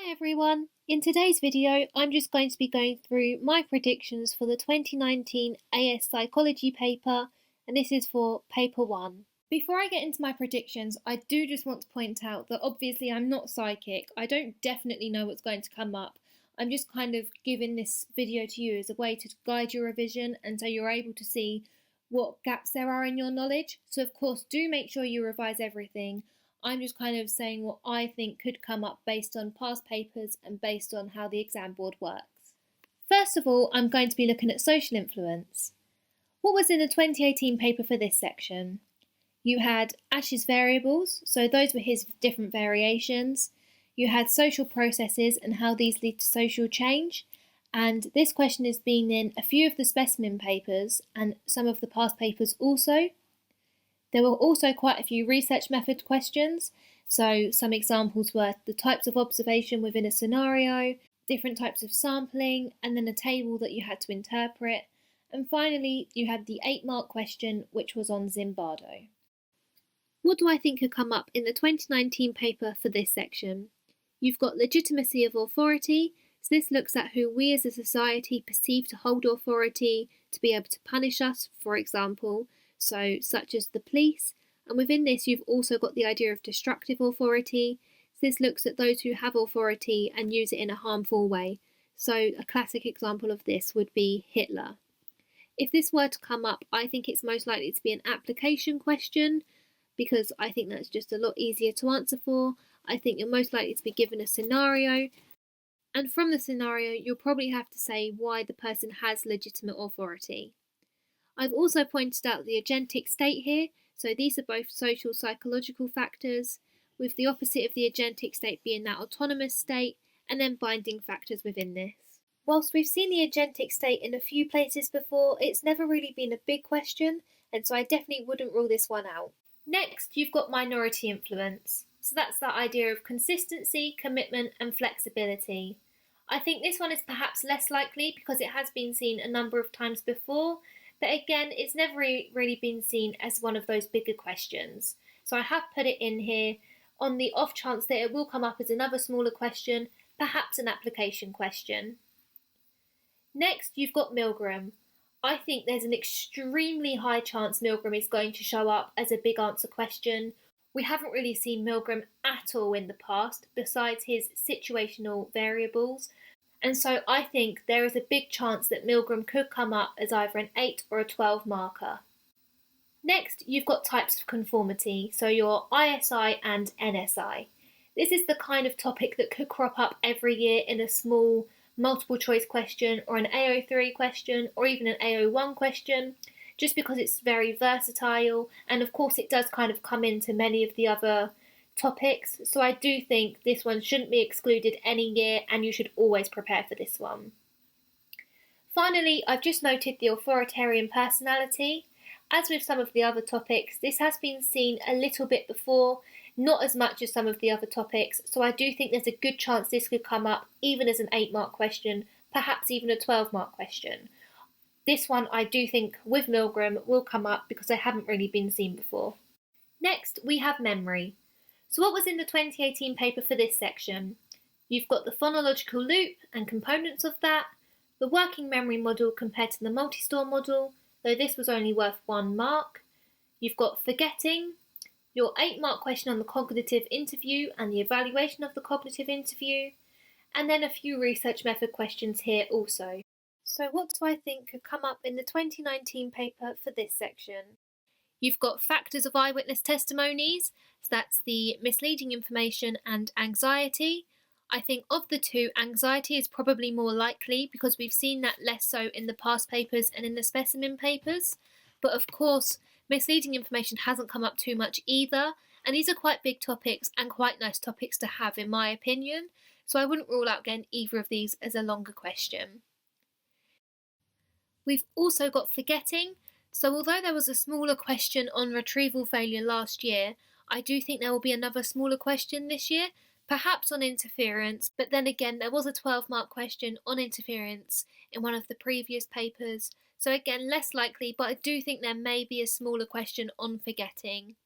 Hi everyone! In today's video, I'm just going to be going through my predictions for the 2019 AS Psychology paper, and this is for paper 1. Before I get into my predictions, I do just want to point out that obviously I'm not psychic. I don't definitely know what's going to come up. I'm just kind of giving this video to you as a way to guide your revision and so you're able to see what gaps there are in your knowledge. So of course, do make sure you revise everything. I'm just kind of saying what I think could come up based on past papers and based on how the exam board works. First of all, I'm going to be looking at social influence. What was in the 2018 paper for this section? You had Ash's variables, so those were his different variations. You had social processes and how these lead to social change. And this question has been in a few of the specimen papers and some of the past papers also. There were also quite a few research method questions, so some examples were the types of observation within a scenario, different types of sampling, and then a table that you had to interpret. And finally, you had the 8-mark question, which was on Zimbardo. What do I think could come up in the 2019 paper for this section? You've got legitimacy of authority, so this looks at who we as a society perceive to hold authority to be able to punish us, for example, so such as the police, and within this you've also got the idea of destructive authority. So this looks at those who have authority and use it in a harmful way. So a classic example of this would be Hitler. If this were to come up, I think it's most likely to be an application question because I think that's just a lot easier to answer for. I think you're most likely to be given a scenario, and from the scenario you'll probably have to say why the person has legitimate authority. I've also pointed out the agentic state here, so these are both social psychological factors, with the opposite of the agentic state being that autonomous state, and then binding factors within this. Whilst we've seen the agentic state in a few places before, it's never really been a big question, and so I definitely wouldn't rule this one out. Next, you've got minority influence. So that's that idea of consistency, commitment, and flexibility. I think this one is perhaps less likely because it has been seen a number of times before, but again, it's never really been seen as one of those bigger questions. So I have put it in here on the off chance that it will come up as another smaller question, perhaps an application question. Next, you've got Milgram. I think there's an extremely high chance Milgram is going to show up as a big answer question. We haven't really seen Milgram at all in the past, besides his situational variables. And so I think there is a big chance that Milgram could come up as either an 8 or a 12 marker. Next, you've got types of conformity, so your ISI and NSI. This is the kind of topic that could crop up every year in a small multiple choice question or an AO3 question or even an AO1 question, just because it's very versatile, and of course it does kind of come into many of the other topics, so I do think this one shouldn't be excluded any year and you should always prepare for this one. Finally, I've just noted the authoritarian personality. As with some of the other topics, this has been seen a little bit before, not as much as some of the other topics, so I do think there's a good chance this could come up even as an 8-mark question, perhaps even a 12-mark question. This one I do think with Milgram will come up because they haven't really been seen before. Next, we have memory. So what was in the 2018 paper for this section? You've got the phonological loop and components of that, the working memory model compared to the multi-store model, though this was only worth 1 mark. You've got forgetting, your 8-mark question on the cognitive interview and the evaluation of the cognitive interview, and then a few research method questions here also. So what do I think could come up in the 2019 paper for this section? You've got factors of eyewitness testimonies, so that's the misleading information and anxiety. I think of the two, anxiety is probably more likely because we've seen that less so in the past papers and in the specimen papers. But of course, misleading information hasn't come up too much either, and these are quite big topics and quite nice topics to have in my opinion, so I wouldn't rule out again either of these as a longer question. We've also got forgetting. So although there was a smaller question on retrieval failure last year, I do think there will be another smaller question this year, perhaps on interference, but then again there was a 12-mark question on interference in one of the previous papers, so again less likely, but I do think there may be a smaller question on forgetting.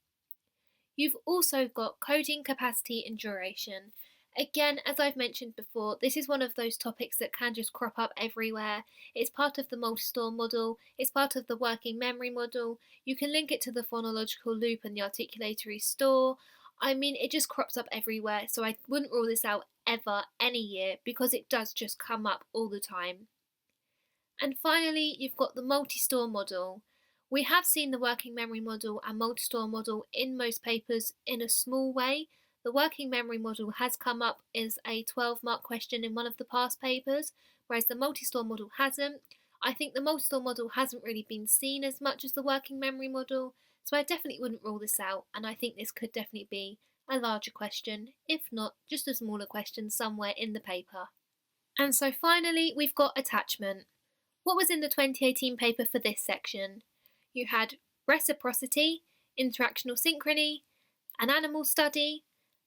You've also got coding capacity and duration, Again, as I've mentioned before, this is one of those topics that can just crop up everywhere. It's part of the multi-store model, it's part of the working memory model. You can link it to the phonological loop and the articulatory store. I mean, it just crops up everywhere, so I wouldn't rule this out ever, any year, because it does just come up all the time. And finally, you've got the multi-store model. We have seen the working memory model and multi-store model in most papers in a small way. The working memory model has come up as a 12-mark question in one of the past papers, whereas the multi-store model hasn't. I think the multi-store model hasn't really been seen as much as the working memory model, so I definitely wouldn't rule this out, and I think this could definitely be a larger question, if not just a smaller question somewhere in the paper. And so finally, we've got attachment. What was in the 2018 paper for this section? You had reciprocity, interactional synchrony, an animal study,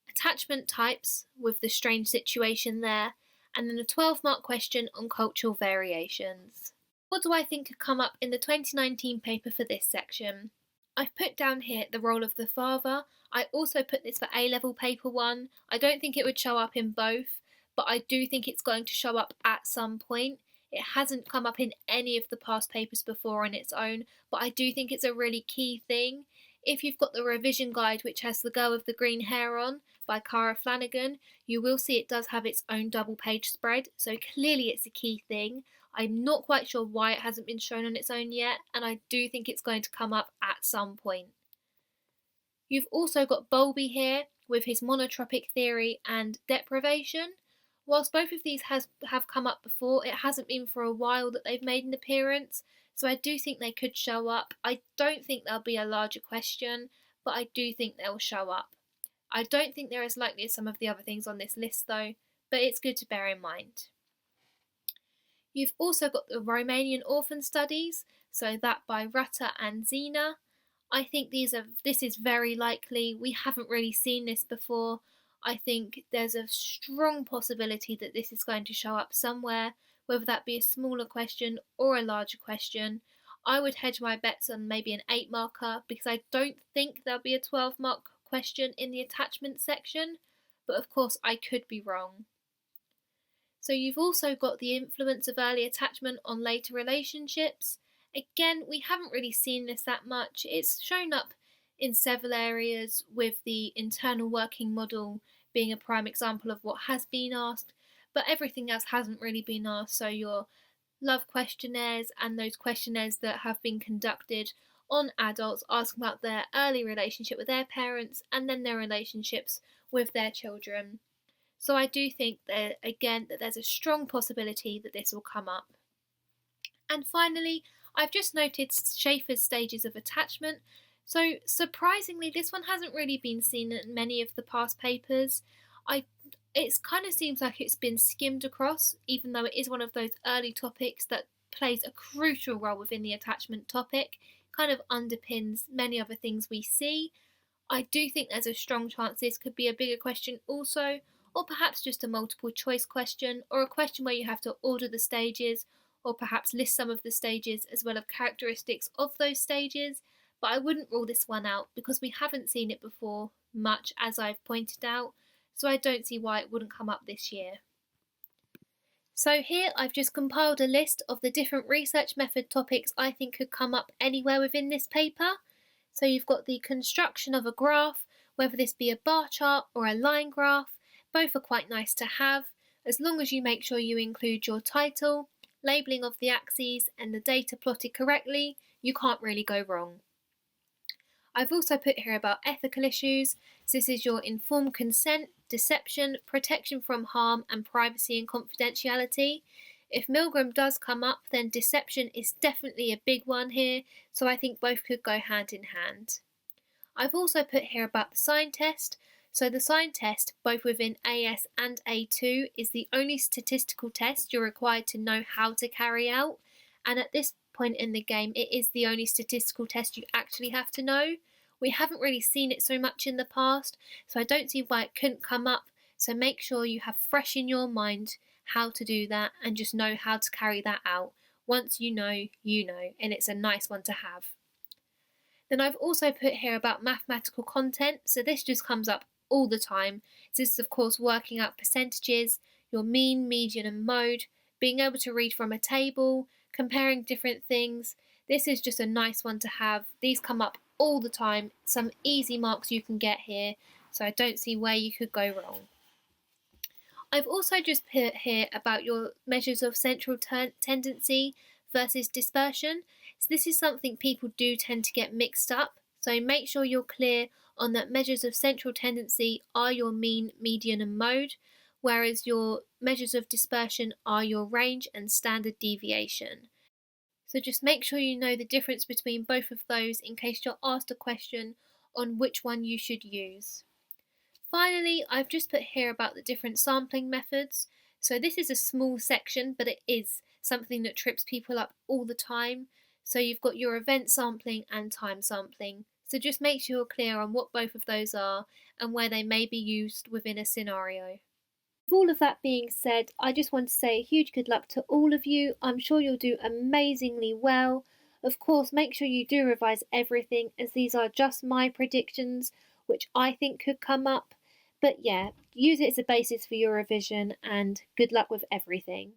attachment types with the strange situation there, and then a 12-mark question on cultural variations. What do I think could come up in the 2019 paper for this section? I've put down here the role of the father. I also put this for A-level paper 1. I don't think it would show up in both, but I do think it's going to show up at some point. It hasn't come up in any of the past papers before on its own, but I do think it's a really key thing. If you've got the revision guide, which has The Girl with the Green Hair On by Cara Flanagan, you will see it does have its own double page spread, so clearly it's a key thing. I'm not quite sure why it hasn't been shown on its own yet, and I do think it's going to come up at some point. You've also got Bowlby here with his monotropic theory and deprivation. Whilst both of these have come up before, it hasn't been for a while that they've made an appearance, so I do think they could show up. I don't think they'll be a larger question, but I do think they'll show up. I don't think they're as likely as some of the other things on this list though, but it's good to bear in mind. You've also got the Romanian orphan studies, so that by Rutter and Zena. I think this is very likely. We haven't really seen this before. I think there's a strong possibility that this is going to show up somewhere, whether that be a smaller question or a larger question. I would hedge my bets on maybe an 8-marker because I don't think there'll be a 12-mark question in the attachment section, but of course I could be wrong. So you've also got the influence of early attachment on later relationships. Again, we haven't really seen this that much. It's shown up in several areas, with the internal working model being a prime example of what has been asked, but everything else hasn't really been asked. So your love questionnaires and those questionnaires that have been conducted on adults asking about their early relationship with their parents and then their relationships with their children. So I do think that, again, that there's a strong possibility that this will come up. And finally, I've just noted Schafer's stages of attachment. So surprisingly, this one hasn't really been seen in many of the past papers. It kind of seems like it's been skimmed across, even though it is one of those early topics that plays a crucial role within the attachment topic, kind of underpins many other things we see. I do think there's a strong chance this could be a bigger question also, or perhaps just a multiple choice question, or a question where you have to order the stages, or perhaps list some of the stages as well as characteristics of those stages. But I wouldn't rule this one out because we haven't seen it before much, as I've pointed out, so I don't see why it wouldn't come up this year. So here I've just compiled a list of the different research method topics I think could come up anywhere within this paper. So you've got the construction of a graph, whether this be a bar chart or a line graph. Both are quite nice to have, as long as you make sure you include your title, labelling of the axes and the data plotted correctly, you can't really go wrong. I've also put here about ethical issues. So this is your informed consent, deception, protection from harm, and privacy and confidentiality. If Milgram does come up, then deception is definitely a big one here, so I think both could go hand in hand. I've also put here about the sign test. So the sign test, both within AS and A2, is the only statistical test you're required to know how to carry out, and at this point in the game it is the only statistical test you actually have to know. We haven't really seen it so much in the past, so I don't see why it couldn't come up, so make sure you have fresh in your mind how to do that and just know how to carry that out. Once you know, and it's a nice one to have. Then I've also put here about mathematical content, so this just comes up all the time. This is of course working out percentages, your mean, median and mode, being able to read from a table, comparing different things. This is just a nice one to have. These come up all the time, some easy marks you can get here, so I don't see where you could go wrong. I've also just put here about your measures of central tendency versus dispersion. So this is something people do tend to get mixed up, so make sure you're clear on that measures of central tendency are your mean, median and mode, whereas your measures of dispersion are your range and standard deviation. So just make sure you know the difference between both of those in case you're asked a question on which one you should use. Finally, I've just put here about the different sampling methods. So this is a small section, but it is something that trips people up all the time. So you've got your event sampling and time sampling. So just make sure you're clear on what both of those are and where they may be used within a scenario. With all of that being said, I just want to say a huge good luck to all of you. I'm sure you'll do amazingly well. Of course, make sure you do revise everything, as these are just my predictions, which I think could come up. But yeah, use it as a basis for your revision, and good luck with everything.